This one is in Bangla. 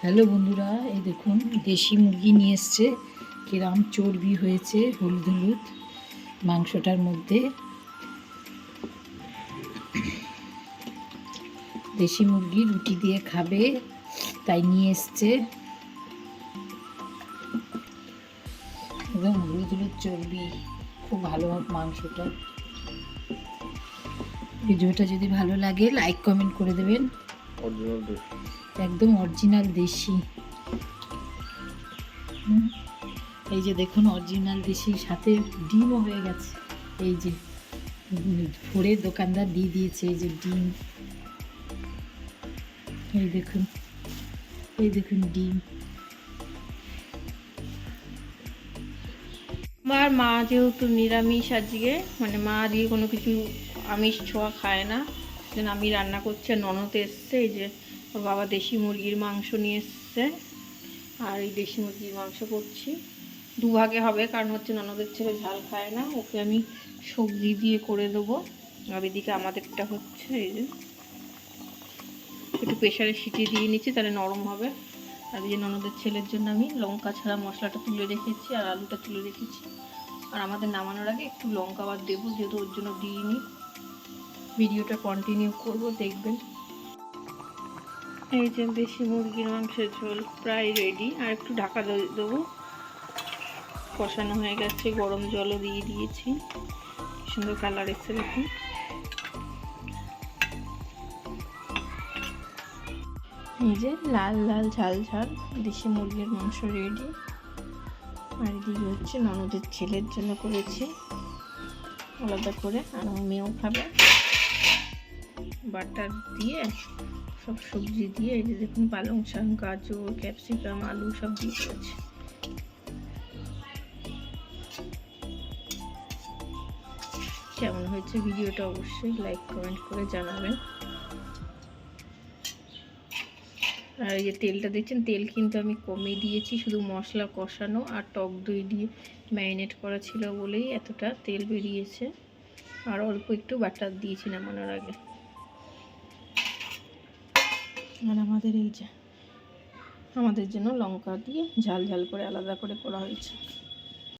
হ্যালো বন্ধুরা, এই দেখুন দেশি মুরগি নিয়ে এসছে। কিরম চর্বি হয়েছে, হলুদ হলুদ মাংসটার মধ্যে। দেশি মুরগি রুটি দিয়ে খাবে, তাই নিয়ে এসছে। একদম হলুদ হলুদ চর্বি, খুব ভালো মাংসটা। ভিডিওটা যদি ভালো লাগে লাইক কমেন্ট করে দেবেন। একদম অরিজিনাল দেশি। এই যে দেখুন অরিজিনাল দেশির সাথে ডিমও হয়ে গেছে। এই যে ভোরে দোকানদার দিয়ে দিয়েছে, এই যে ডিম। এই দেখুন, এই দেখুন ডিম। আমার মা যেহেতু নিরামিষ আজকে, মানে মা দিয়ে কোনো কিছু আমিষ ছোঁয়া খায় না, সেজন্য আমি রান্না করছি। ননদ এসছে, এই যে ওর বাবা দেশি মুরগির মাংস নিয়ে এসছে, আর এই দেশি মুরগির মাংস করছি। দুভাগে হবে, কারণ হচ্ছে ননদের ছেলে ঝাল খায় না, ওকে আমি সবজি দিয়ে করে দেবো। আর এদিকে আমাদেরটা হচ্ছে, এই যে একটু প্রেশারে সিটি দিয়ে নিচ্ছি, তাহলে নরম হবে। আর এই যে ননদের ছেলের জন্য আমি লঙ্কা ছাড়া মশলাটা তুলে রেখেছি, আর আলুটা তুলে রেখেছি। আর আমাদের নামানোর আগে একটু লঙ্কা আবার দেবো, যেহেতু ওর জন্য দিইনি। ভিডিওটা কন্টিনিউ করব, দেখবেন। এই যে দেশি মুরগির মাংসের ঝোল প্রায় রেডি, আর একটু ঢাকা দেবো। কষানো হয়ে গেছে, গরম জলও দিয়ে দিয়েছি। সুন্দর কালার এসছে দেখুন। এই যে লাল লাল ঝাল ঝাল দেশি মুরগির মাংস রেডি। আর এদিকে হচ্ছে ননদের ছেলের জন্য করেছি আলাদা করে, আর আমার মেয়েও খাবে। বাটার দিয়ে সব সবজি দিয়ে, এই যে দেখুন পালং শাক, গাজর, ক্যাপসিকাম, আলু সব দিয়ে করেছি। কেমন হয়েছে ভিডিওটা অবশ্যই লাইক কমেন্ট করে জানাবেন। আর এই যে তেলটা দেখছেন, তেল কিন্তু আমি কমিয়ে দিয়েছি, শুধু মশলা কষানো আর টক দই দিয়ে ম্যারিনেট করা ছিল বলেই এতটা তেল বেরিয়েছে। আর অল্প একটু বাটার দিয়েছি নামানোর আগে। আর আমাদের এই যে আমাদের জন্য লঙ্কা দিয়ে ঝাল ঝাল করে আলাদা করে করা হয়েছে।